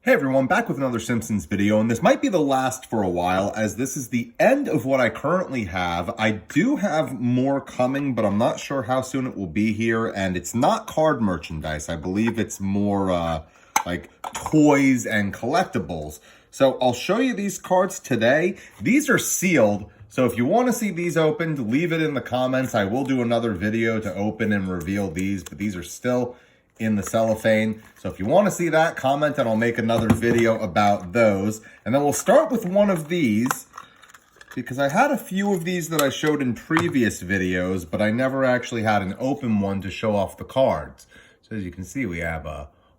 Hey everyone, back with another Simpsons video, and this might be the last for a while as this is the end of what I currently have. I do have more coming, but I'm not sure how soon it will be here, and it's not card merchandise. I believe it's more like toys and collectibles. So I'll show you these cards today. These are sealed, so if you want to see these opened, leave it in the comments. I will do another video to open and reveal these, but these are still in the cellophane. So if you want to see that, comment and I'll make another video about those. And then we'll start with one of these because I had a few of these that I showed in previous videos, but I never actually had an open one to show off the cards. So as you can see, we have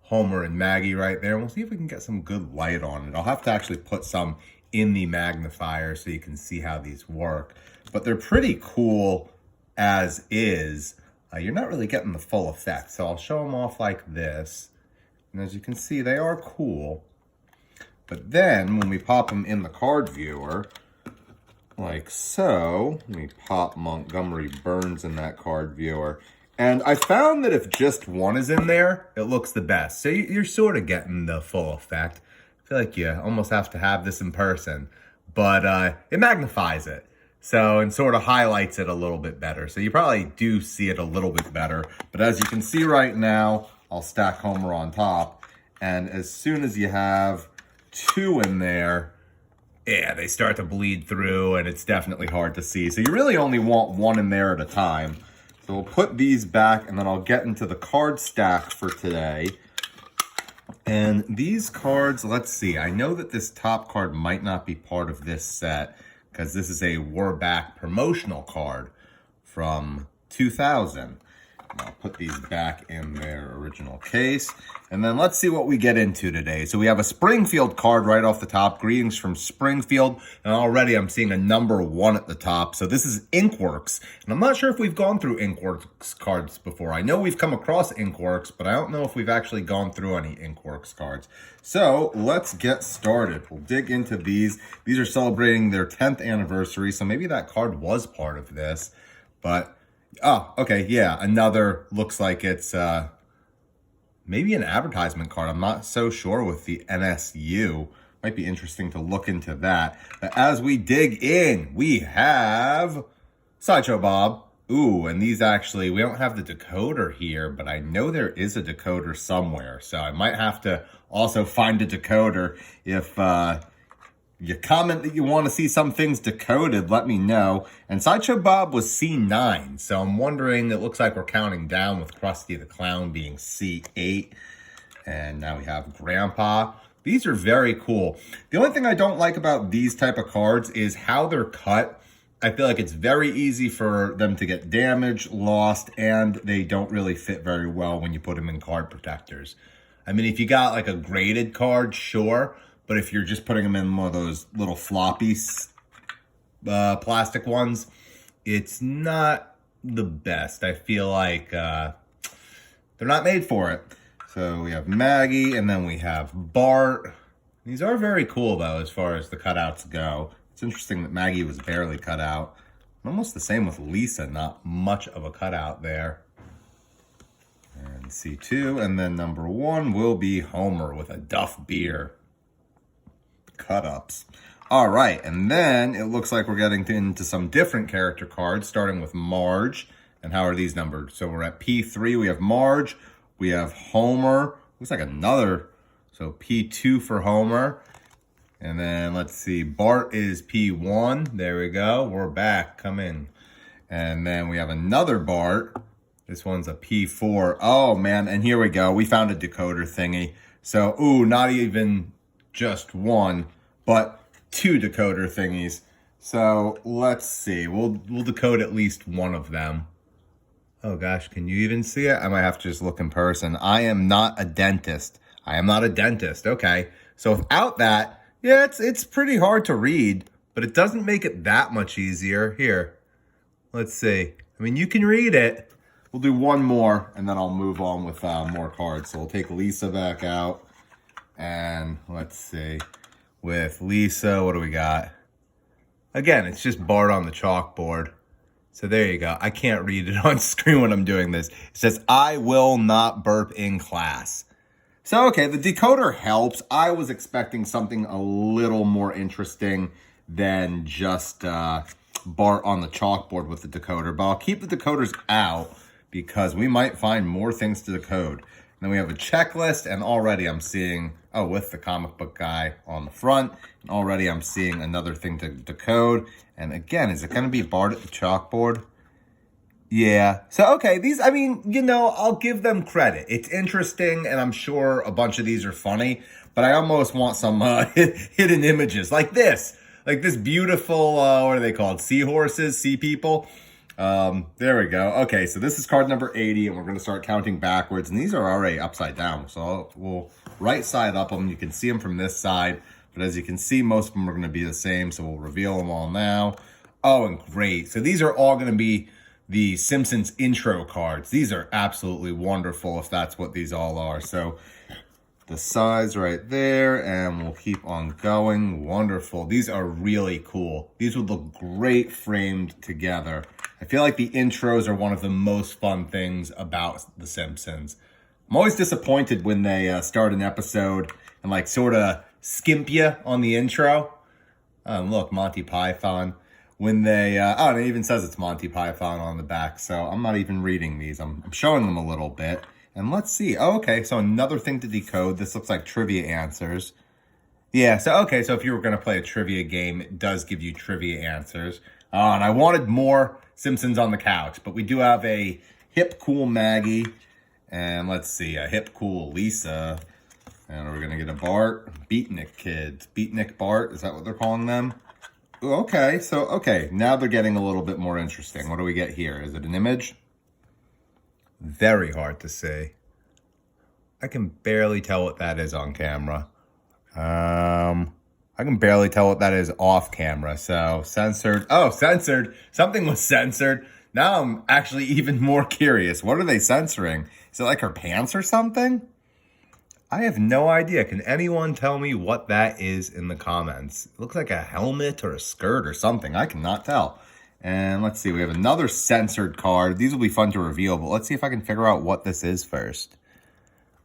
Homer and Maggie right there. We'll see if we can get some good light on it. I'll have to actually put some in the magnifier so you can see how these work. But they're pretty cool as is. You're not really getting the full effect, so I'll show them off like this. And as you can see, they are cool. But then, when we pop them in the card viewer, like so, let me pop Montgomery Burns in that card viewer. And I found that if just one is in there, it looks the best. So you're sort of getting the full effect. I feel like you almost have to have this in person. But it magnifies it. So, and sort of highlights it a little bit better. So you probably do see it a little bit better. But as you can see right now, I'll stack Homer on top. And as soon as you have two in there, yeah, they start to bleed through and it's definitely hard to see. So you really only want one in there at a time. So we'll put these back and then I'll get into the card stack for today. And these cards, let's see. I know that this top card might not be part of this set, because this is a We're Back promotional card from 2000. And I'll put these back in their original case. And then let's see what we get into today. So we have a Springfield card right off the top. Greetings from Springfield. And already I'm seeing a number 1 at the top. So this is Inkworks. And I'm not sure if we've gone through Inkworks cards before. I know we've come across Inkworks, but I don't know if we've actually gone through any Inkworks cards. So let's get started. We'll dig into these. These are celebrating their 10th anniversary. So maybe that card was part of this. But oh, okay, yeah, another looks like it's maybe an advertisement card. I'm not so sure with the NSU. Might be interesting to look into that. But as we dig in, we have Sideshow Bob. Ooh, and these actually, we don't have the decoder here, but I know there is a decoder somewhere. So I might have to also find a decoder. If you comment that you want to see some things decoded, let me know. And Sideshow Bob was C9, so I'm wondering, it looks like we're counting down with Krusty the Clown being C8. And now we have Grandpa. These are very cool. The only thing I don't like about these type of cards is how they're cut. I feel like it's very easy for them to get damaged, lost, and they don't really fit very well when you put them in card protectors. I mean, if you got like a graded card, sure. But if you're just putting them in one of those little floppy plastic ones, it's not the best. I feel like they're not made for it. So we have Maggie, and then we have Bart. These are very cool, though, as far as the cutouts go. It's interesting that Maggie was barely cut out. Almost the same with Lisa, not much of a cutout there. And C2, and then number 1 will be Homer with a Duff beer. Cut-ups. All right, and then it looks like we're getting into some different character cards, starting with Marge. And how are these numbered? So we're at P3, we have Marge, we have Homer, looks like another, so P2 for Homer. And then let's see, Bart is P1, there we go, we're back, come in. And then we have another Bart, this one's a P4. Oh man, and here we go, we found a decoder thingy. So, ooh, not even just one, but 2 decoder thingies. So let's see, we'll decode at least one of them. Oh gosh, can you even see it? I might have to just look in person. I am not a dentist. Okay, so without that, yeah, it's pretty hard to read, but it doesn't make it that much easier. Here, let's see. I mean, you can read it. We'll do one more, and then I'll move on with more cards. So we'll take Lisa back out. And let's see, with Lisa, what do we got? Again, it's just Bart on the chalkboard. So there you go. I can't read it on screen when I'm doing this. It says, I will not burp in class. So, okay, the decoder helps. I was expecting something a little more interesting than just Bart on the chalkboard with the decoder. But I'll keep the decoders out because we might find more things to decode. And then we have a checklist, and already I'm seeing, oh, with the comic book guy on the front. And already I'm seeing another thing to decode. And again, is it going to be Bart at the chalkboard? Yeah. So, okay, these, I mean, you know, I'll give them credit. It's interesting, and I'm sure a bunch of these are funny, but I almost want some hidden images like this. Like this beautiful, what are they called? Seahorses, sea people. There we go. Okay, so this is card number 80, and we're going to start counting backwards, and these are already upside down. So we'll right side up them. You can see them from this side, but as you can see, most of them are going to be the same, so we'll reveal them all now. Oh, and great. So these are all going to be the Simpsons intro cards. These are absolutely wonderful if that's what these all are. So the size right there, and we'll keep on going. Wonderful. These are really cool. These would look great framed together. I feel like the intros are one of the most fun things about The Simpsons. I'm always disappointed when they start an episode and like sort of skimp you on the intro. Look, Monty Python. When they, oh, it even says it's Monty Python on the back, so I'm not even reading these. I'm showing them a little bit. And let's see. Oh, okay, so another thing to decode. This looks like trivia answers. Yeah, so, okay, so if you were going to play a trivia game, it does give you trivia answers. And I wanted more Simpsons on the couch, but we do have a hip, cool Maggie. And let's see, a hip, cool Lisa. And we're going to get a Bart. Beatnik kids. Beatnik Bart, is that what they're calling them? Okay, so, okay, now they're getting a little bit more interesting. What do we get here? Is it an image? Very hard to see. I can barely tell what that is on camera. I can barely tell what that is off camera. So, censored. Oh, censored. Something was censored. Now I'm actually even more curious. What are they censoring? Is it like her pants or something? I have no idea. Can anyone tell me what that is in the comments? It looks like a helmet or a skirt or something. I cannot tell. And let's see. We have another censored card. These will be fun to reveal, but let's see if I can figure out what this is first.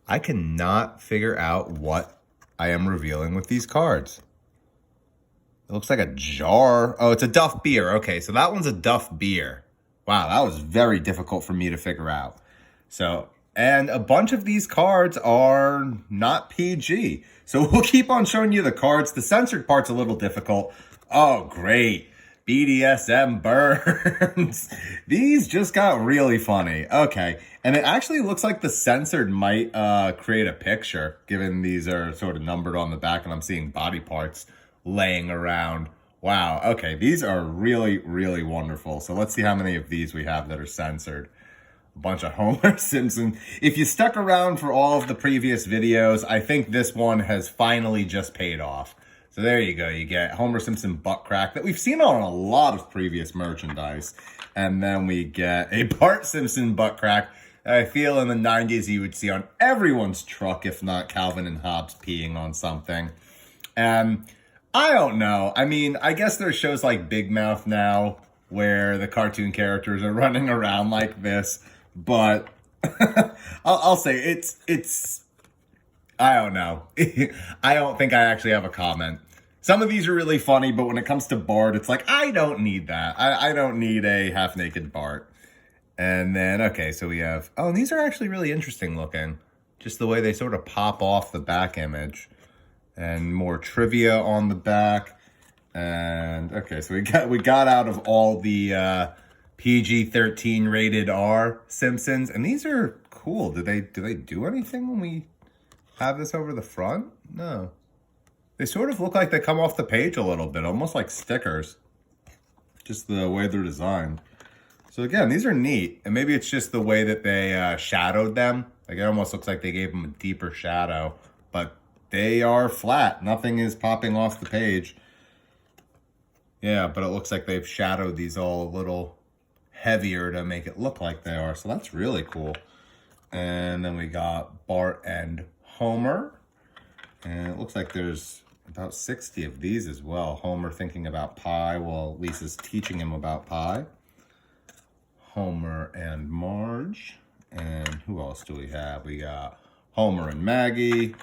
I cannot figure out what I am revealing with these cards. It looks like a jar. Oh, it's a Duff beer. Okay, so that one's a Duff beer. Wow, that was very difficult for me to figure out. So... and a bunch of these cards are not PG. So we'll keep on showing you the cards. The censored part's a little difficult. Oh, great. BDSM burns. These just got really funny. Okay. And it actually looks like the censored might create a picture, given these are sort of numbered on the back and I'm seeing body parts laying around. Wow. Okay. These are really, really wonderful. So let's see how many of these we have that are censored. Bunch of Homer Simpson. If you stuck around for all of the previous videos, I think this one has finally just paid off. So there you go. You get Homer Simpson butt crack that we've seen on a lot of previous merchandise. And then we get a Bart Simpson butt crack that I feel in the 90s you would see on everyone's truck, if not Calvin and Hobbes peeing on something. And I don't know. I mean, I guess there's shows like Big Mouth now where the cartoon characters are running around like this. But I'll say it's, I don't know. I don't think I actually have a comment. Some of these are really funny, but when it comes to Bart, it's like, I don't need that. I don't need a half-naked Bart. And then, okay, so we have, oh, and these are actually really interesting looking. Just the way they sort of pop off the back image. And more trivia on the back. And, okay, so we got out of all the, PG-13 rated R Simpsons, and these are cool. Do they do anything when we have this over the front? No. They sort of look like they come off the page a little bit, almost like stickers. Just the way they're designed. So again, these are neat, and maybe it's just the way that they shadowed them. Like it almost looks like they gave them a deeper shadow, but they are flat. Nothing is popping off the page. Yeah, but it looks like they've shadowed these all a little heavier to make it look like they are. So that's really cool. And then we got Bart and Homer. And it looks like there's about 60 of these as well. Homer thinking about pie while Lisa's teaching him about pie. Homer and Marge. And who else do we have? We got Homer and Maggie,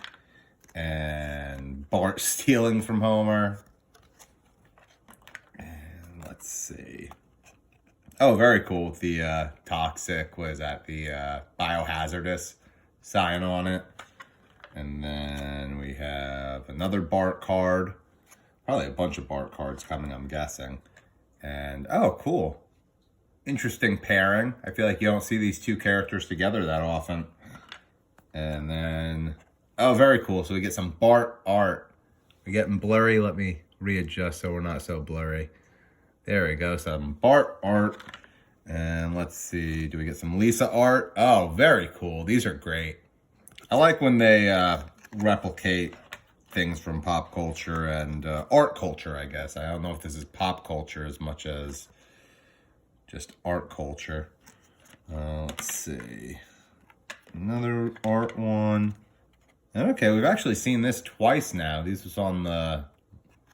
and Bart stealing from Homer. And let's see. Oh, very cool with the toxic, what is that, the biohazardous sign on it. And then we have another Bart card. Probably a bunch of Bart cards coming, I'm guessing. And, oh, cool. Interesting pairing. I feel like you don't see these two characters together that often. And then, oh, very cool. So we get some Bart art. We're getting blurry. Let me readjust so we're not so blurry. There we go. Some Bart art. And let's see. Do we get some Lisa art? Oh, very cool. These are great. I like when they replicate things from pop culture and art culture, I guess. I don't know if this is pop culture as much as just art culture. Let's see. Another art one. And okay, we've actually seen this twice now. These was on the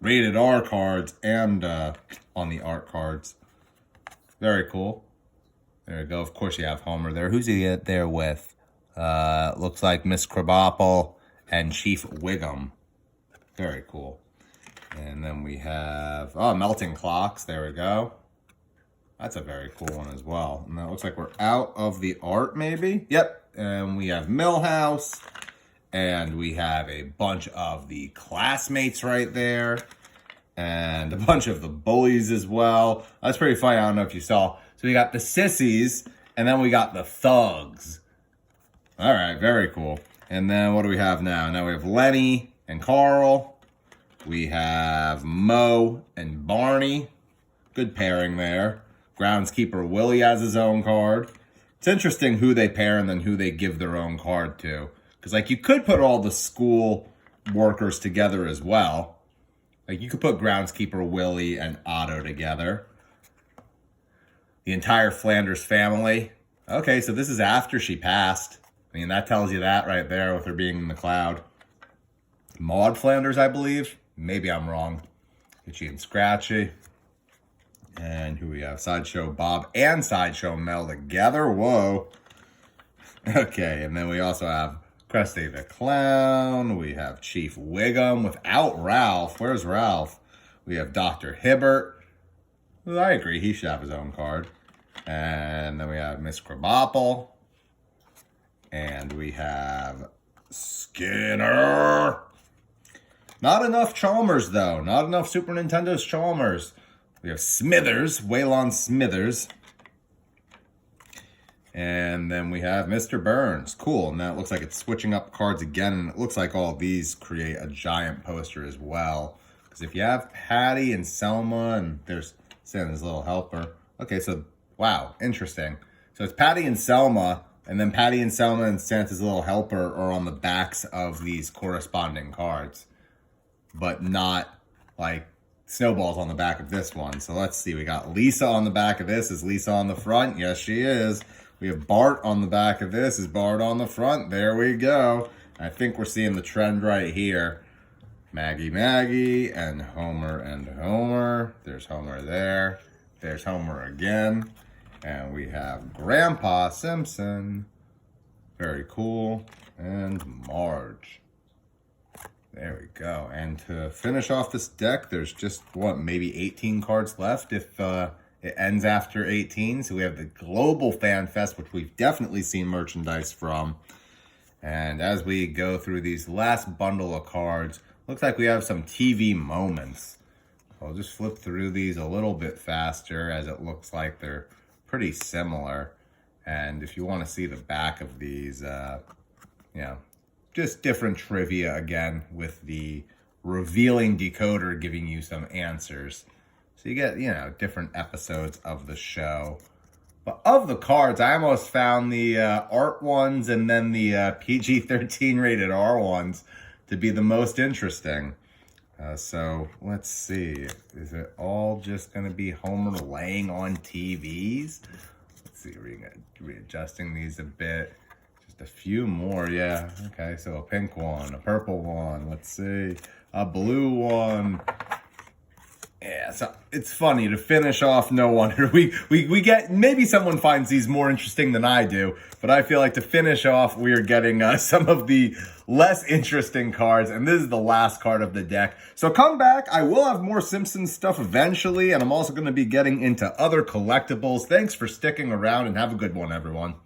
rated R cards and on the art cards. Very cool. There we go. Of course you have Homer there. Who's he there with? Looks like Miss Krabappel and Chief Wiggum. Very cool. And then we have, oh, melting clocks. There we go. That's a very cool one as well. And that looks like we're out of the art, maybe. Yep. And we have Millhouse. And we have a bunch of the classmates right there. And a bunch of the bullies as well. That's pretty funny. I don't know if you saw. So we got the sissies. And then we got the thugs. All right. Very cool. And then what do we have now? Now we have Lenny and Carl. We have Moe and Barney. Good pairing there. Groundskeeper Willie has his own card. It's interesting who they pair and then who they give their own card to. Because, like, you could put all the school workers together as well. Like, you could put Groundskeeper Willie and Otto together. The entire Flanders family. Okay, so this is after she passed. I mean, that tells you that right there with her being in the cloud. Maud Flanders, I believe. Maybe I'm wrong. Itchy and Scratchy. And who we have? Sideshow Bob and Sideshow Mel together. Whoa. Okay, and then we also have Krusty the Clown. We have Chief Wiggum without Ralph. Where's Ralph? We have Dr. Hibbert. Well, I agree. He should have his own card. And then we have Miss Krabappel. And we have Skinner. Not enough Chalmers, though. Not enough Super Nintendo's Chalmers. We have Smithers, Waylon Smithers. And then we have Mr. Burns. Cool. And that looks like it's switching up cards again. And it looks like all these create a giant poster as well. Because if you have Patty and Selma, and there's Santa's little helper. Okay, so, wow, interesting. So it's Patty and Selma, and then Patty and Selma and Santa's little helper are on the backs of these corresponding cards. But not, like, Snowball's on the back of this one. So let's see. We got Lisa on the back of this. Is Lisa on the front? Yes, she is. We have Bart on the back of this. Is Bart on the front? There we go. I think we're seeing the trend right here. Maggie, and Homer. There's Homer there. There's Homer again. And we have Grandpa Simpson. Very cool. And Marge. There we go. And to finish off this deck, there's just, what, maybe 18 cards left if it ends after 18. So we have the Global Fan Fest, which we've definitely seen merchandise from. And as we go through these last bundle of cards, looks like we have some TV moments. I'll just flip through these a little bit faster as it looks like they're pretty similar. And if you want to see the back of these, just different trivia again with the revealing decoder giving you some answers. So you get, different episodes of the show. But of the cards, I almost found the art ones and then the PG-13 rated R ones to be the most interesting. So let's see. Is it all just going to be Homer laying on TVs? Let's see. Readjusting these a bit. A few more, yeah. Okay, so a pink one, a purple one, let's see, a blue one. Yeah, so it's funny to finish off No Wonder. We get, maybe someone finds these more interesting than I do, but I feel like to finish off, we are getting some of the less interesting cards, and this is the last card of the deck. So come back. I will have more Simpsons stuff eventually, and I'm also going to be getting into other collectibles. Thanks for sticking around, and have a good one, everyone.